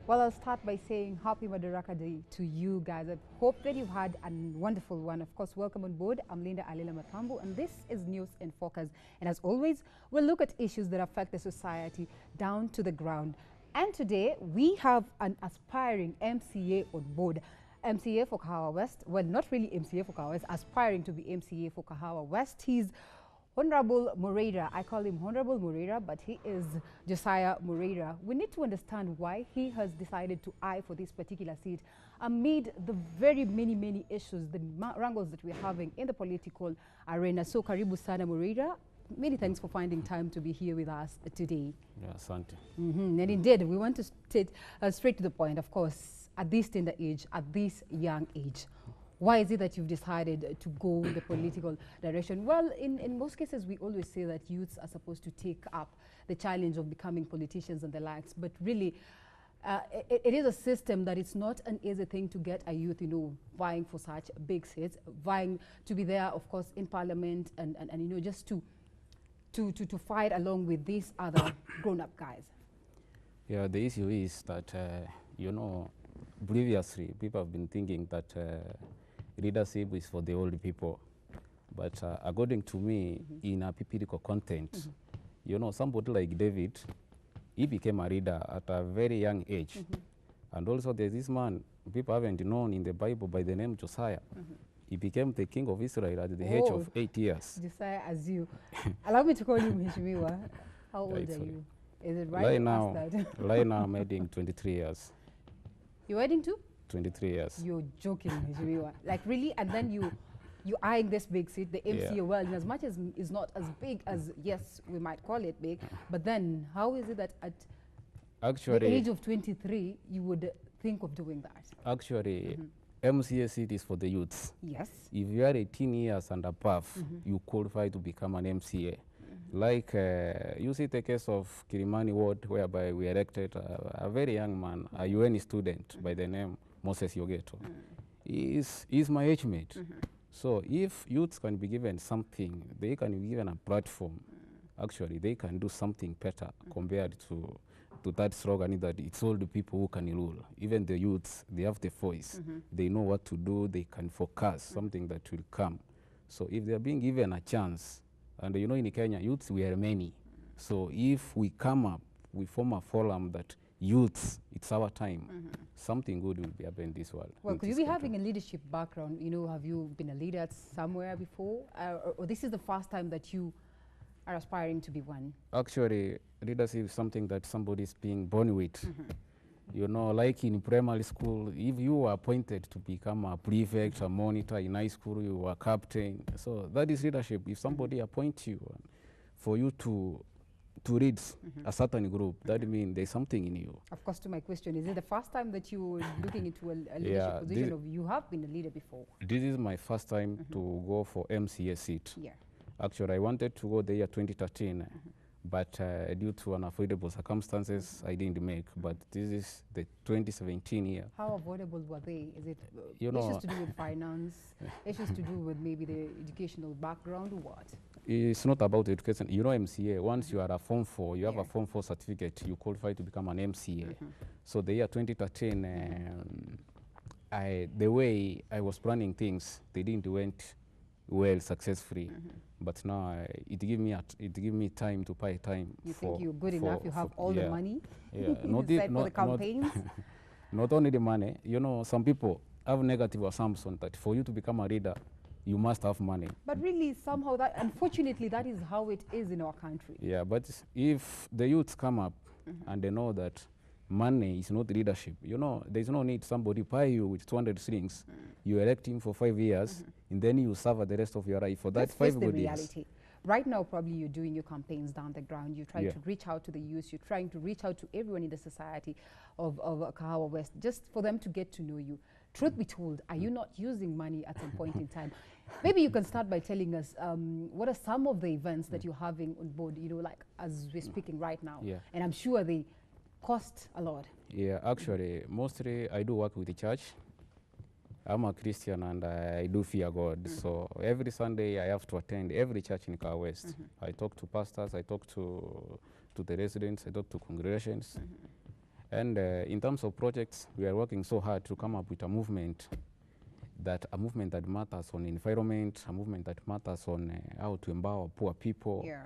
Well, I'll start by saying happy Madaraka Day to you guys. I hope that you've had a wonderful one. Of course, welcome on board. I'm Linda Alila Matambu, and this is News in Focus. And as always, we'll look at issues that affect the society down to the ground. And today, we have an aspiring MCA on board. MCA for Kahawa West. Well, not really MCA for Kahawa West, aspiring to be MCA for Kahawa West. He's Honorable Moreira. I call him Honorable Moreira, but he is Josiah Moreira. We need to understand why he has decided to eye for this particular seat amid the very many issues, the wrangles that we're having in the political arena. So, Karibu Sana Moreira. Many thanks for finding time to be here with us today. Yeah, asante. And indeed, we want to state straight to the point, of course, at this tender age, at this young age. Why is it that you've decided to go the political direction? Well, in most cases, we always say that youths are supposed to take up the challenge of becoming politicians and the likes, but really, it is a system that it's not an easy thing to get a youth, vying for such big seats, vying to be there, of course, in parliament and just to fight along with these other grown-up guys. Yeah, the issue is that, previously people have been thinking that leadership is for the old people. But according to me, in a political content, somebody like David, he became a leader at a very young age. And also there's this man, people haven't known in the Bible by the name Josiah. He became the king of Israel at the age of 8 years. Josiah as you. Allow me to call you Mheshimiwa. How old are you? Is it right? Right now I'm heading 23 years. You're heading to? 23 years. You're joking, Mheshimiwa. Like really? And then you eyeing this big seat, the MCA. Well, in as much as it's not as big as, yes, we might call it big, but then how is it that at the age of 23 you would think of doing that? Actually, MCA seat is for the youths. Yes. If you are 18 years and above, you qualify to become an MCA. Like you see the case of Kilimani Ward, whereby we elected a very young man, a UN student by the name Moses Yogeto. He's my age mate. So if youths can be given something, they can be given a platform, actually they can do something better compared to that slogan that it's all the people who can rule. Even the youths, they have the voice. They know what to do, they can forecast something that will come. So if they're being given a chance, and in Kenya, youths, we are many. So if we come up, we form a forum that youths, it's our time, something good will be happening in this world. Well, could you be having a leadership background? Have you been a leader somewhere before? Or this is the first time that you are aspiring to be one? Actually, leadership is something that somebody is being born with. Like in primary school, if you are appointed to become a prefect, a monitor, in high school you are captain. So that is leadership. If somebody appoints you for you to lead a certain group, that means there's something in you. Of course, to my question, is it the first time that you were looking into a leadership position, or you have been a leader before? This is my first time to go for MCA seat. Yeah. Actually, I wanted to go the year 2013, but due to unavoidable circumstances, I didn't make. But this is the 2017 year. How avoidable were they? Is it issues to do with finance, issues to do with maybe the educational background, or what? It's not about education. MCA, once you are a Form 4, you have a Form 4 certificate, you qualify to become an MCA. So the year 2013, the way I was planning things, they didn't went well, successfully. But now it give me time to buy time. You think you're good enough? You have all the money? Yeah, not for the campaigns? Not only the money. Some people have negative assumption that for you to become a leader, you must have money. But really, somehow, unfortunately, that is how it is in our country. Yeah, but if the youths come up and they know that money is not leadership, there's no need somebody buy you with 200 shillings. You elect him for 5 years, and then you suffer the rest of your life for that 5 good years. Reality. Right now, probably you're doing your campaigns down the ground. You're trying to reach out to the youth. You're trying to reach out to everyone in the society of Kahawa West, just for them to get to know you. Truth be told, are you not using money at some point in time? Maybe you can start by telling us what are some of the events that you're having on board, like as we're speaking right now. Yeah. And I'm sure they cost a lot. Yeah, actually, mostly I do work with the church. I'm a Christian and I do fear God. So every Sunday I have to attend every church in Kahawa West. I talk to pastors, I talk to the residents, I talk to congregations. And in terms of projects, we are working so hard to come up with a movement that matters on environment, a movement that matters on how to empower poor people, Yeah.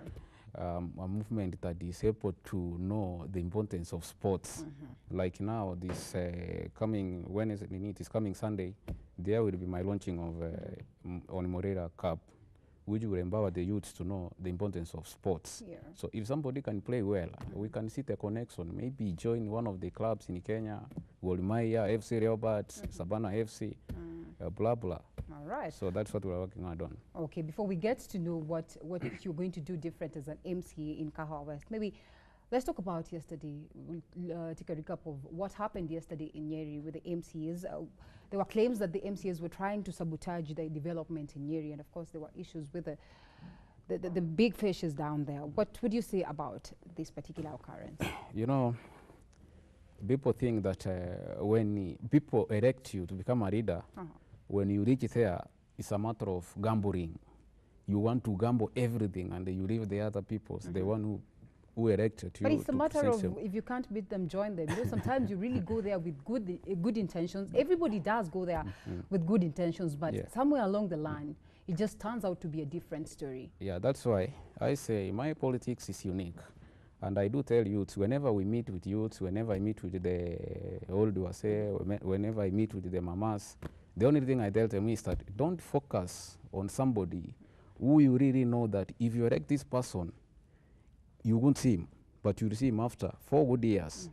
A movement that is able to know the importance of sports. Like now, this coming Wednesday, it is coming Sunday, there will be my launching of on Moreira Cup, which will empower the youths to know the importance of sports. Yeah. So if somebody can play well, we can see the connection, maybe join one of the clubs in Kenya, Gor Mahia, FC Leopards, Savannah FC, blah, blah. All right. So that's what we're working hard on. Okay, before we get to know what you're going to do different as an MCA in Kahawa West, maybe let's talk about yesterday. We'll take a recap of what happened yesterday in Nyeri with the MCAs. There were claims that the MCAs were trying to sabotage the development in Nyeri, and of course there were issues with the big fishes down there. What would you say about this particular occurrence? You know, people think that when people elect you to become a leader, when you reach there, it's a matter of gambling. You want to gamble everything, and you leave the other people, the one who elected you. But it's a matter of them. if you can't beat them, join them. You know, sometimes you really go there with good intentions. Everybody does go there with good intentions, but somewhere along the line, it just turns out to be a different story. Yeah, that's why I say my politics is unique. And I do tell youths, whenever we meet with youths, whenever I meet with the old Wase, whenever I meet with the mamas, the only thing I tell them is that don't focus on somebody who you really know that if you elect this person, you won't see him, but you'll see him after 4 good years,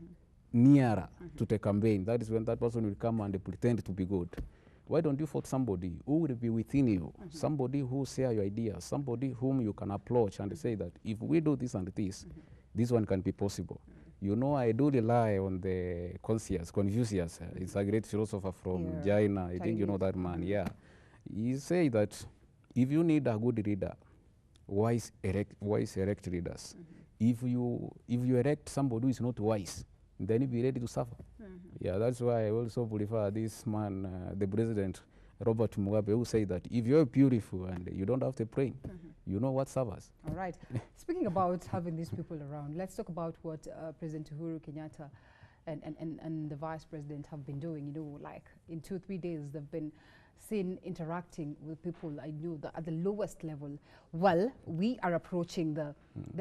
nearer to the campaign. That is when that person will come and pretend to be good. Why don't you vote somebody who will be within you, somebody who share your ideas, somebody whom you can approach and say that if we do this and this, this one can be possible. You know, I do rely on the Confucius. It's a great philosopher from China. I think you know that man, yeah. He say that if you need a good leader, wise elect leaders. If you elect somebody who is not wise, then you'll be ready to suffer. Yeah, that's why I also prefer this man, the president, Robert Mugabe, who say that if you're beautiful and you don't have to pray, you know what suffers. All right. Speaking about having these people around, let's talk about what President Uhuru Kenyatta and the Vice President have been doing. You know, like in 2-3 days, they've been seen interacting with people I knew at the lowest level. Well, we are approaching the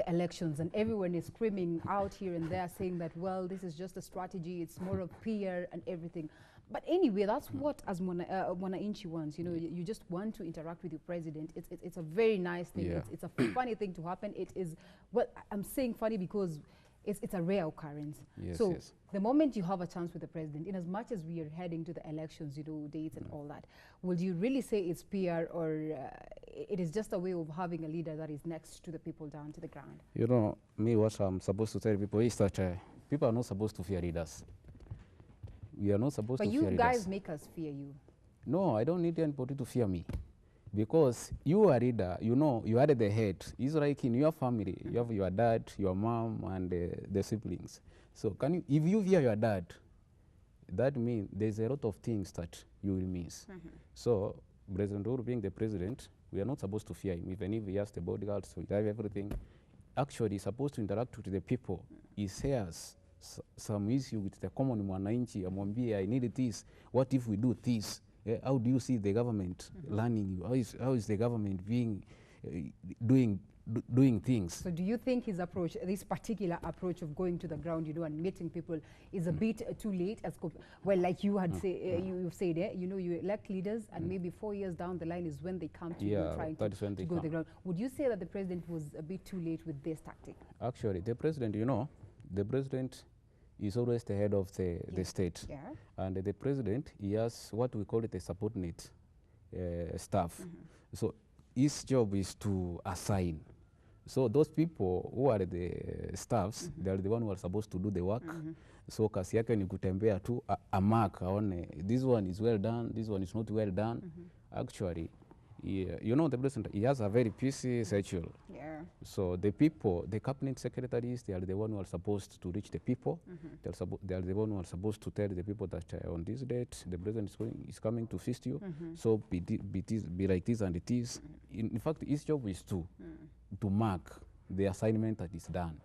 elections, and everyone is screaming out here and there saying that, well, this is just a strategy, it's more of PR and everything. But anyway, that's what as Mwananchi wants. You know, you just want to interact with your president. It's a very nice thing. Yeah. It's a funny thing to happen. It is, well, I'm saying funny because it's a rare occurrence. Yes, so yes. the moment you have a chance with the president, in as much as we are heading to the elections, you know, dates and all that, would you really say it's PR, or it is just a way of having a leader that is next to the people down to the ground? You know, me, what I'm supposed to tell people is that people are not supposed to fear leaders. We are not supposed to fear leaders. But you guys make us fear you. No, I don't need anybody to fear me. Because you are a leader, you know, you are the head. It's like in your family, you have your dad, your mom, and the siblings. So if you fear your dad, that means there's a lot of things that you will miss. So President Uhuru being the president, we are not supposed to fear him, even if he has the bodyguards, so he has everything. Actually, he's supposed to interact with the people. He shares some issue with the common Mwananchi, amwambie, I need this, what if we do this? How do you see the government learning you? How is the government being doing things? So do you think his approach, this particular approach of going to the ground, you know, and meeting people is a bit too late? Well, like you had you've said, you know, you elect leaders, and maybe 4 years down the line is when they come to you trying to go to the ground. Would you say that the president was a bit too late with this tactic? Actually, the president, you know, the president is always the head of the state. Yeah. And the president, he has what we call it a subordinate staff. So his job is to assign. So those people who are the staffs, they are the one who are supposed to do the work. So kasi yake ni kutembea tu a mark aone this one is well done, this one is not well done. Actually, you know, the president, he has a very busy schedule. Yeah. So the people, the cabinet secretaries, they are the one who are supposed to reach the people. They are the one who are supposed to tell the people that on this date the president is coming to feast you. So be like this and it is. In fact, his job is to mark the assignment that is done.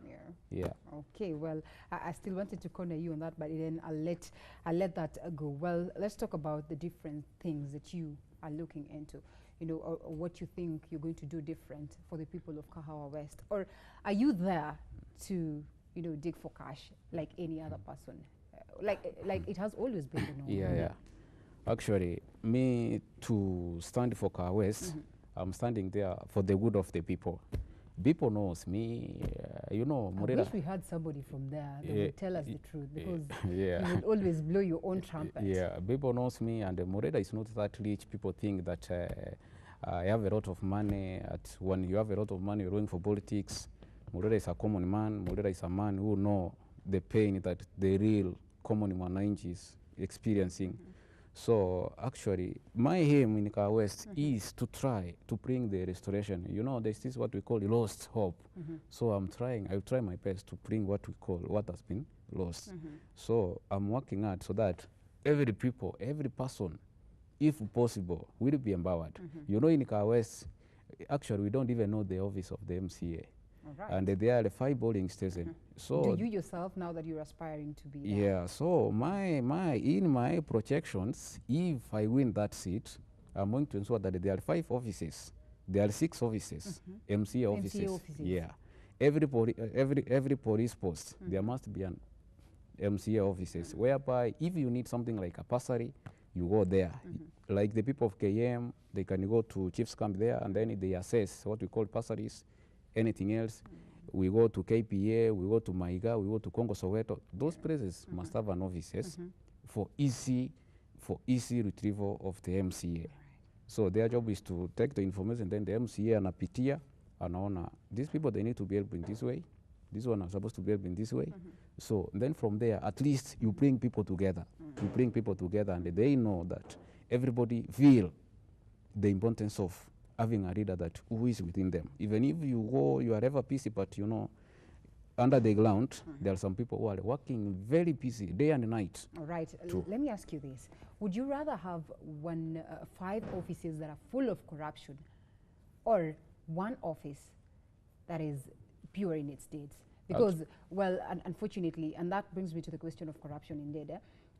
Yeah. Okay, well, I still wanted to corner you on that, but then I'll let that go. Well, let's talk about the different things that you are looking into, you know, or what you think you're going to do different for the people of Kahawa West. Or are you there to, you know, dig for cash like any other person? Like it has always been the norm. Yeah, yeah. Actually, me to stand for Kahawa West, I'm standing there for the good of the people. People knows me, you know, I Murera. wish we had somebody from there that would tell us the truth, because Yeah. you would always blow your own trumpet. Yeah, people knows me, and Murera is not that rich. People think that I have a lot of money. When you have a lot of money, you're going for politics. Murera is a common man. Murera is a man who know the pain that the real common Mwananchi is experiencing. So actually, my aim in Kahawa West is to try to bring the restoration. You know, this is what we call lost hope. So I'll try my best to bring what we call what has been lost. So I'm working hard so that every person, if possible, will be empowered. You know, in Kahawa West, actually, we don't even know the office of the MCA. All right. And there are 5 polling stations. So do you yourself, now that you're aspiring to be there? yeah, so in my projections, if I win that seat, I'm going to ensure that there are 5 offices. There are 6 offices, MCA offices. MCA offices. Yeah, every police post, there must be an MCA offices, whereby if you need something like a bursary, you go there. Like the people of KM, they can go to Chief's Camp there, and then they assess what we call bursaries. Anything else, we go to KPA, we go to Maiga, we go to Congo Soweto. Those places must have an offices for easy retrieval of the MCA. So their job is to take the information, then the MCA anapitia, anaona these people, they need to be helped in this way. This one are supposed to be helped in this way. So then from there, at least you bring people together. You bring people together, and they know that everybody feel the importance of having a leader that who is within them. Even if you are ever busy, but you know, under the ground, there are some people who are working very busy day and night. All right. Let me ask you this. Would you rather have 5 offices that are full of corruption, or one office that is pure in its deeds? Because, well, unfortunately, and that brings me to the question of corruption indeed,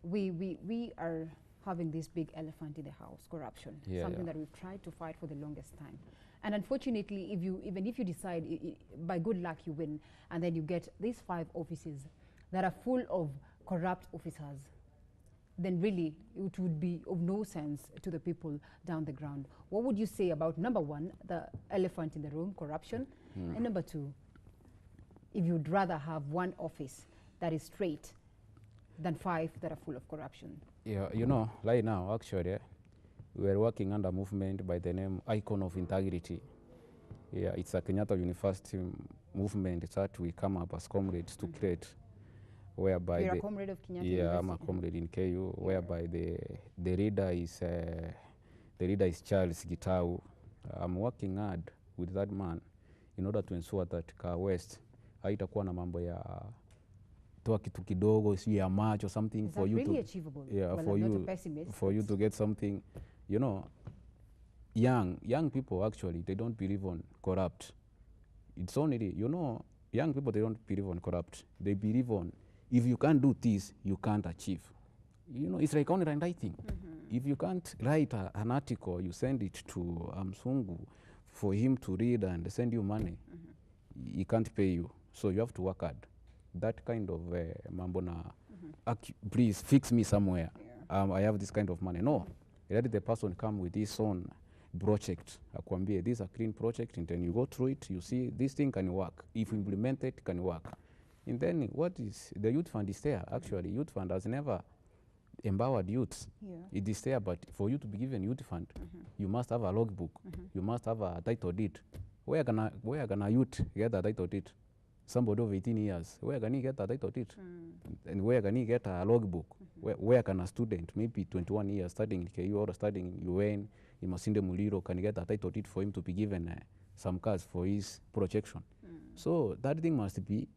we are having this big elephant in the house, corruption, something that we've tried to fight for the longest time. And unfortunately, even if you decide, by good luck you win, and then you get these 5 offices that are full of corrupt officers, then really it would be of no sense to the people down the ground. What would you say about, number 1, the elephant in the room, corruption, and number 2, if you'd rather have one office that is straight than 5 that are full of corruption? Yeah, you know, right now, actually, we are working under a movement by the name Icon of Integrity. Yeah, it's a Kenyatta University movement that we come up as comrades to create, whereby You're a comrade of Kenyatta University? I'm a comrade in KU, whereby the leader is Charles Gitau. I'm working hard with that man in order to ensure that Kahawa West haitakuwa na mambo ya toa kitu kidogo, si ya macho, something for you really to achievable? Yeah, well, for I'm you not a pessimist, for you to get something. You know, young people actually, they don't believe on corrupt. It's only, you know, young people, they don't believe on corrupt. They believe on, if you can't do this, you can't achieve. You know, it's like online writing. If you can't write an article, you send it to Msungu for him to read and send you money, he can't pay you. So you have to work hard. That kind of mambo na, please fix me somewhere. I have this kind of money. No, let the person come with his own project. Akwambie, this is a clean project, and then you go through it, you see this thing can work. If implemented, it can work. And then what is, the youth fund is there. Actually, youth fund has never empowered youths. It is there, but for you to be given youth fund, you must have a logbook. You must have a title deed. Where can a youth get a title deed? Somebody of 18 years, where can he get a title deed? And where can he get a logbook? Where can a student, maybe 21 years, studying in KU or studying UN, in Masinde Muliro, can get a title deed for him to be given some cars for his projection? So that thing must be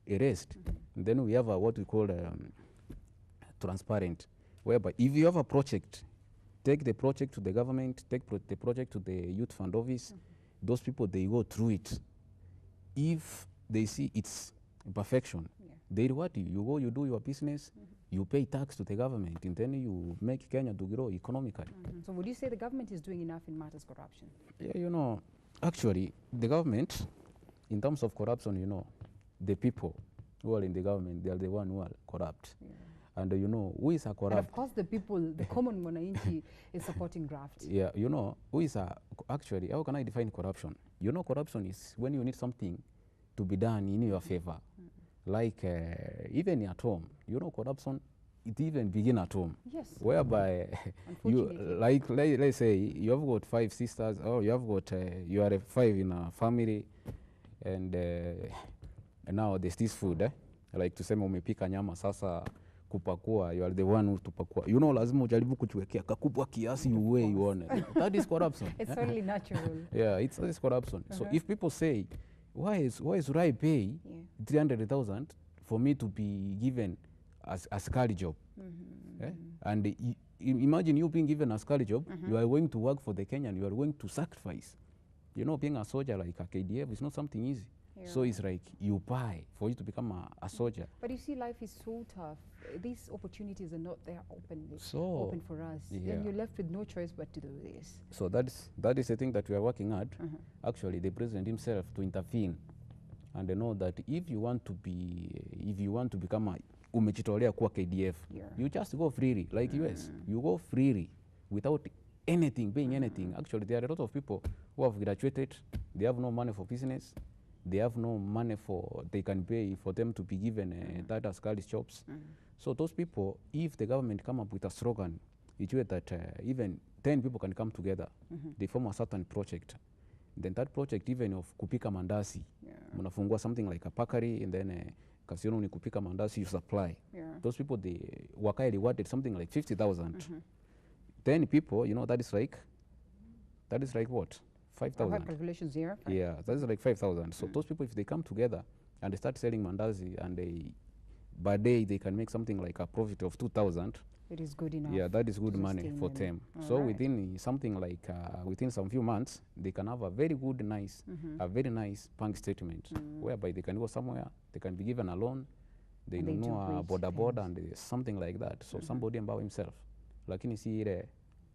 erased. And then we have what we call transparent, whereby if you have a project, take the project to the government, take the project to the youth fund office. Those people, they go through it. If they see it's perfection. Yeah. They reward you. You go, you do your business, you pay tax to the government, and then you make Kenya to grow economically. So would you say the government is doing enough in matters corruption? Yeah, you know, actually, the government, in terms of corruption, you know, the people who are in the government, they are the one who are corrupt. Yeah. And you know, who is a And corrupt? of course, the people, the common mwananchi, is supporting graft. Yeah, you know, who is a, actually, how can I define corruption? You know, corruption is when you need something to be done in your favor. Like even at home, you know, corruption, it even begin at home. Yes. Whereby you, Unfortunately. like, let's say you have got 5 sisters, or you have got, you are a 5 in a family, and now there's this food, like tuseme umepika nyama sasa kupakua, you are the one who tupakua. You know, lazima ujaribu kutuwekea kakubwa kiasi uwe uone. That is corruption. It's only natural. Yeah, it's corruption. So if people say, why should I pay 300,000 for me to be given a scully job? And imagine you being given a scully job, you are going to work for the Kenyan, you are going to sacrifice. You know, being a soldier like a KDF is not something easy. So it's like you buy for you to become a soldier. But you see, life is so tough. These opportunities are not there openly, So, open for us. yeah. Then you're left with no choice but to do this. So that is the thing that we are working at. Actually, the president himself to intervene and know that if you want to become a umejitolea kuwa KDF, you just go freely like US. You go freely without anything, paying anything. Actually, there are a lot of people who have graduated. They have no money for business. They have no money they can pay for them to be given data scully jobs. So those people, if the government come up with a slogan, it's way that even 10 people can come together, they form a certain project. Then that project, even of kupika mandasi, mnafungua something like a bakery, and then kasiona ni kupika mandasi, you supply. Those people, they wakae rewarded something like 50,000. 10 people, you know, that is like what? 5,000. Calculations here. Yeah, that's like 5,000. So those people, if they come together and they start selling mandazi, and by day they can make something like a profit of 2,000. It is good enough. Yeah, that is good money for them. So Alright. within something like within some few months, they can have a very good, nice, a very nice bank statement, whereby they can go somewhere, they can be given a loan, they And they do know a great border and something like that. So somebody about himself. Lakini see,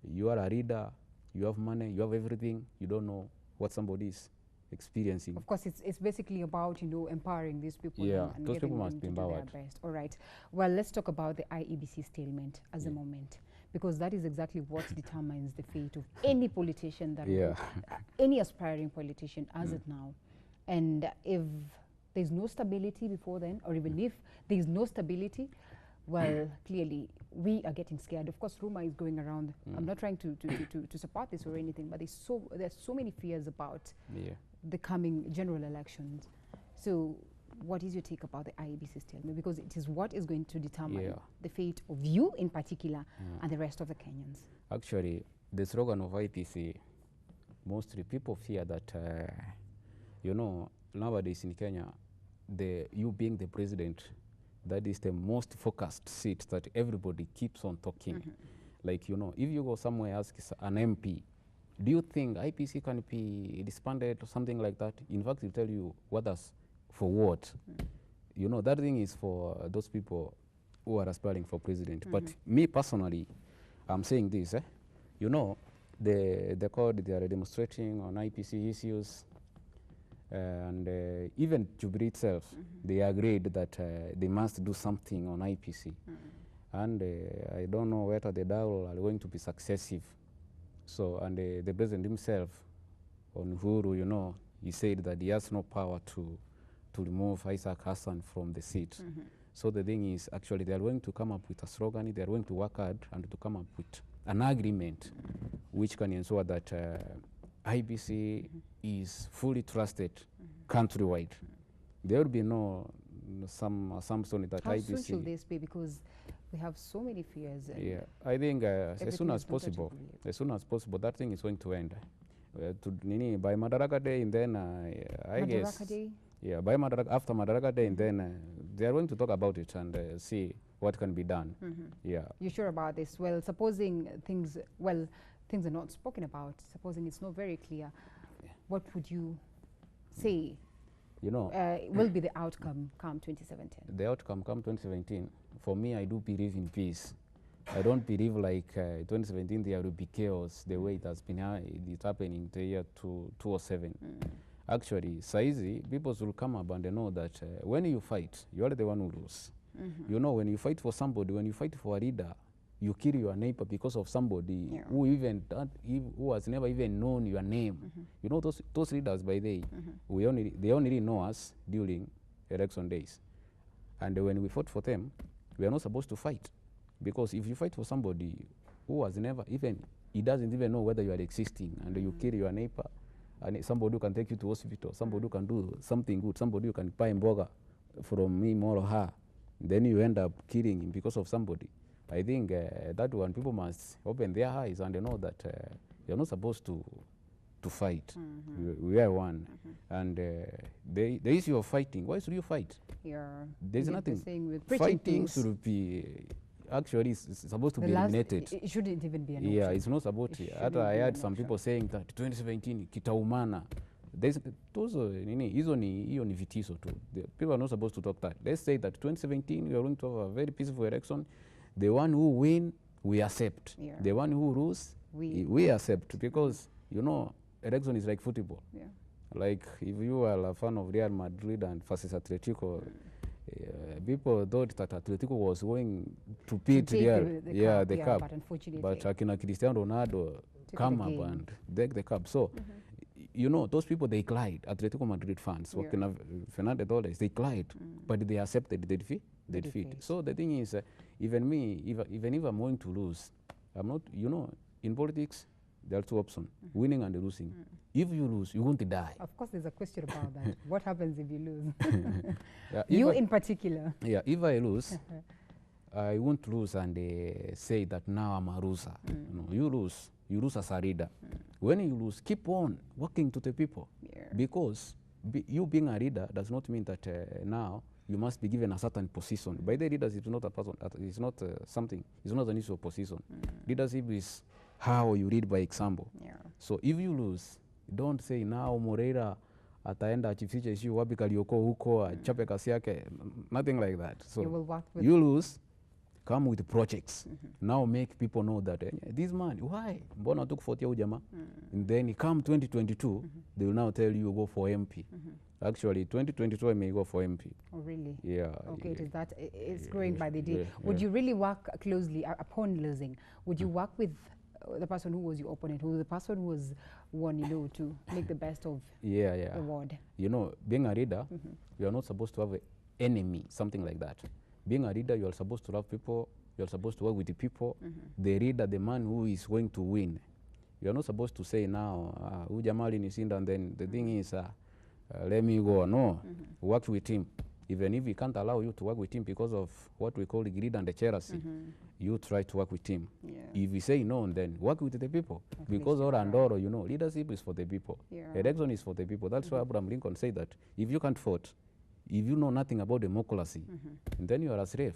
you are a reader, you have money, you have everything, you don't know what somebody is experiencing. Of course, it's basically about, you know, empowering these people. Yeah, and those getting people them must be to do their empowered. best. All right. Well, let's talk about the IEBC stalemate as a moment, because that is exactly what determines the fate of any politician that any aspiring politician as of now. And if there's no stability before then, or even if there's no stability, well, clearly we are getting scared. Of course, rumor is going around. I'm not trying to support this or anything, but there's so many fears about the coming general elections. So what is your take about the IEBC stalemate? Because it is what is going to determine the fate of you in particular and the rest of the Kenyans. Actually, the slogan of IEBC, mostly people fear that, you know, nowadays in Kenya, you being the president, that is the most focused seat that everybody keeps on talking. Like, you know, if you go somewhere, ask an MP, do you think IPC can be disbanded or something like that? In fact, he'll tell you for what. You know, that thing is for those people who are aspiring for president. But me personally, I'm saying this, you know, they are demonstrating on IPC issues, and even Jubilee itself, they agreed that they must do something on IPC. And I don't know whether the dialogue are going to be successive. So, and the president himself, on Uhuru, you know, he said that he has no power to remove Isaac Hassan from the seat. So the thing is, actually, they are going to come up with a slogan, they are going to work hard and to come up with an agreement which can ensure that IBC is fully trusted countrywide. There will be some assumption that How IBC... How soon should this be? Because we have so many fears. Yeah, I think as soon as possible. Really. As soon as possible, that thing is going to end. By Madaraka Day, and then I guess... Day? Yeah, after Madaraka Day, and then they are going to talk about it and see what can be done. Yeah. You're sure about this? Well, supposing things are not spoken about, supposing it's not very clear, what would you say You know, will be the outcome come 2017? the outcome come 2017, for me, I do believe in peace. I don't believe like 2017 there will be chaos the way it has been it's happening the year 2007. Actually, saizi, people will come up and they know that when you fight, you are the one who lose. You know, when you fight for somebody, when you fight for a leader, you kill your neighbor because of somebody who even who has never even known your name. You know, those leaders, by they only know us during election days, and when we fought for them, we are not supposed to fight, because if you fight for somebody who has never even, he doesn't even know whether you are existing, and you kill your neighbor, and somebody who can take you to hospital, somebody who can do something good, somebody who can buy mboga from him or her, then you end up killing him because of somebody. I think that one, people must open their eyes and they know that you're not supposed to fight. We are one. And the issue of fighting, why should you fight? There's nothing. Fighting should be, actually, it's supposed to be eliminated. It shouldn't even be an option. Yeah, it's not supposed to. I heard some people saying that 2017 kitaumana. Hizo ni vitiso tu. People are not supposed to talk that. Let's say that 2017 we are going to have a very peaceful election. The one who win, we accept. The one who lose, we accept, because, you know, election is like football. Like if you are a fan of Real Madrid and versus Atletico, people thought that Atletico was going to beat Real, the cup. But unfortunately, but Akina Cristiano Ronaldo come up and take the cup. So, you know, those people, they cried. Atletico Madrid fans, Fernando Torres, they cried, but they accepted the defeat. So the thing is, even me, even if I'm going to lose, I'm not, you know, in politics, there are two options, winning and losing. If you lose, you won't die. Of course, there's a question about that. What happens if you lose? You in particular. Yeah, if I lose, I won't lose and say that now I'm a loser. No, you lose as a leader. When you lose, keep on working to the people. Because you being a leader does not mean that now you must be given a certain position. By the leadership, it's not a person, it's not something, it's not an issue of position. Leadership is how you lead by example. So if you lose, don't say now Moreira ataenda achifiche issue wapi Karioko huko achape kasi yake, nothing like that. So you lose, come with projects. Now make people know that this man, why? Mbona tukufuatia ujama? And then come 2022, they will now tell you go for MP. Actually, 2022 I may go for MP. Oh, really? Yeah. Okay, it is that. It's growing by the day. Would you really work closely upon losing? Would you work with the person who was your opponent, who was the person who was won, you know, to make the best of the ward? You know, being a leader, you are not supposed to have an enemy, something like that. Being a leader, you are supposed to love people. You are supposed to work with the people. The leader, the man who is going to win. You are not supposed to say now, Ujamali Nisinda, and then the thing is, let me go. No, work with him. Even if he can't allow you to work with him because of what we call the greed and the jealousy, you try to work with him. If you say no, then work with the people. Because all you know, leadership is for the people. Election is for the people. That's why Abraham Lincoln said that if you can't vote, if you know nothing about democracy, then you are a slave.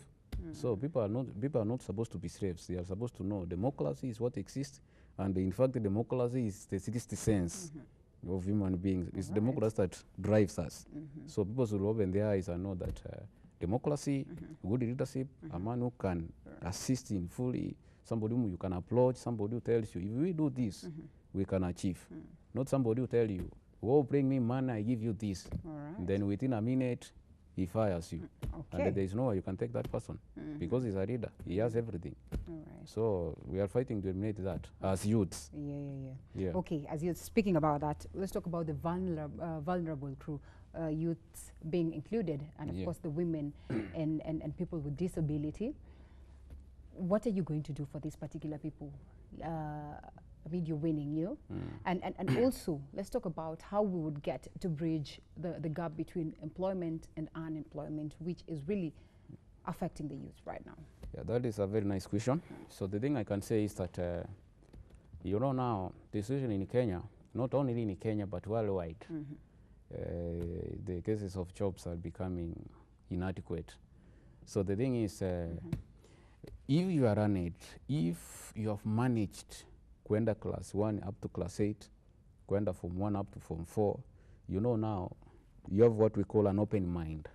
So people are not supposed to be slaves. They are supposed to know democracy is what exists, and in fact, democracy is the 60th sense of human beings. It's democracy that drives us. So people should open their eyes and know that democracy, good leadership, a man who can assist in fully, somebody whom you can applaud, somebody who tells you, if we do this, we can achieve. Not somebody who tell you, oh, bring me money, I give you this. Then within a minute, he fires you. And there is no way you can take that person because he's a leader. He has everything. So we are fighting to eliminate that as youths. Okay, as you're speaking about that, let's talk about the vulnerable crew, youths being included, and of course the women and people with disability. What are you going to do for these particular people? I mean, you're winning, you know? And also, let's talk about how we would get to bridge the gap between employment and unemployment, which is really affecting the youth right now. Yeah, that is a very nice question. So the thing I can say is that, you know, now, the situation in Kenya, not only in Kenya, but worldwide, the cases of jobs are becoming inadequate. So the thing is, if you are unable, if you have managed kwenda class 1 up to class 8, kwenda from 1 up to from 4, you know now you have what we call an open mind.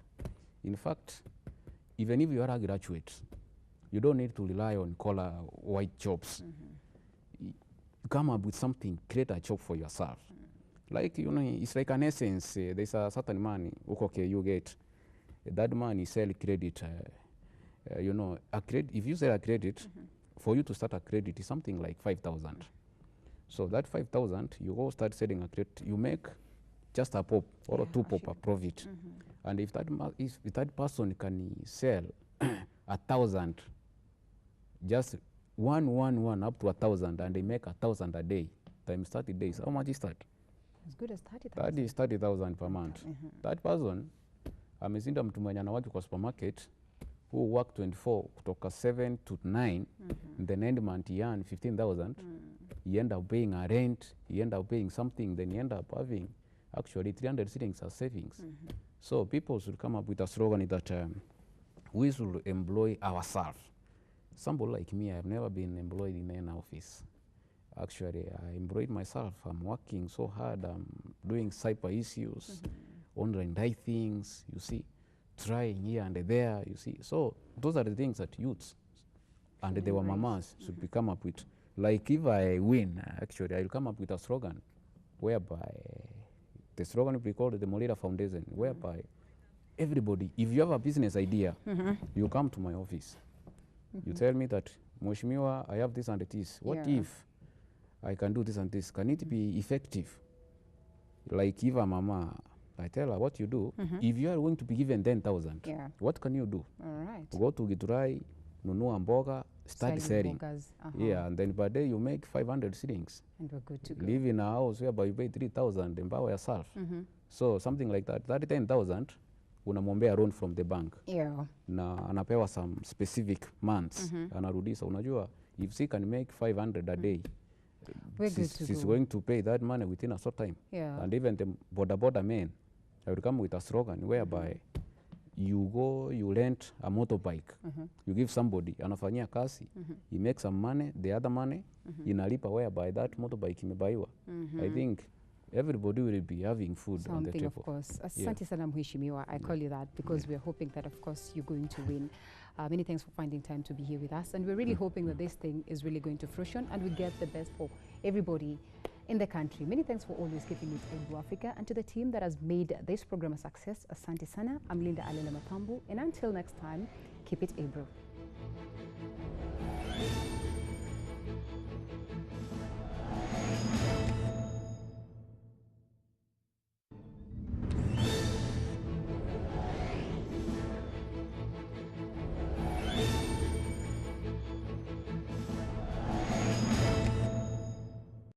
In fact, even if you are a graduate, you don't need to rely on collar white jobs. You come up with something, create a job for yourself. Like, you know, it's like an essence. There's a certain money, okay, you get. That money sell credit. You know, if you sell a credit, for you to start a credit is something like 5,000. So that 5,000, you go start selling a credit, you make just a pop or two pop a profit. And if that person can sell 1,000, just one up to 1,000, and they make 1,000 a day times 30 days, how much is that? As good as 30,000. That is 30,000 per month. That person, amezinda mtu mwenye anawaki kwa supermarket who work 24 kutoka 7 to 9, then end month he earn 15,000. He end up paying a rent, he end up paying something, then he end up having actually 300 shillings as savings. So people should come up with a slogan that we should employ ourselves. Somebody like me, I've never been employed in an office. Actually, I employed myself. I'm working so hard. I'm doing cyber issues, online things, you see, trying here and there, you see. So those are the things that youths and the mamas should be come up with. Like if I win, actually, I'll come up with a slogan whereby the slogan will be called the Molira Foundation, whereby everybody, if you have a business idea, you come to my office. You tell me that, Mheshimiwa, I have this and this. What if I can do this and this? Can it be effective? Like if a mama, I tell her what you do. If you are going to be given 10,000, what can you do? All right. Go to Githurai, nunua mboga, start selling. Yeah, and then per day you make 500 shillings. And we're good to go. Live in a house whereby you pay 3,000, empower yourself. So something like that. That 10,000, unamwombea loan from the bank. Na anapewa some specific months. Anarudisha. Unajua, if she can make 500 a day, she's going to pay that money within a short time. And even the border men, I will come with a slogan whereby you go, you rent a motorbike, you give somebody, anafanyia kazi, he makes some money, the other money, inalipa whereby that motorbike imebaiwa. I think everybody will be having food on the table. Of course. Asante sana Mheshimiwa. I call you that because we're hoping that, of course, you're going to win. Many thanks for finding time to be here with us. And we're really hoping that this thing is really going to fruition and we get the best for everybody in the country. Many thanks for always keeping it Ebro Africa, and to the team that has made this program a success. Asante sana. I'm Linda Alela Matambu. And until next time, keep it Ebro.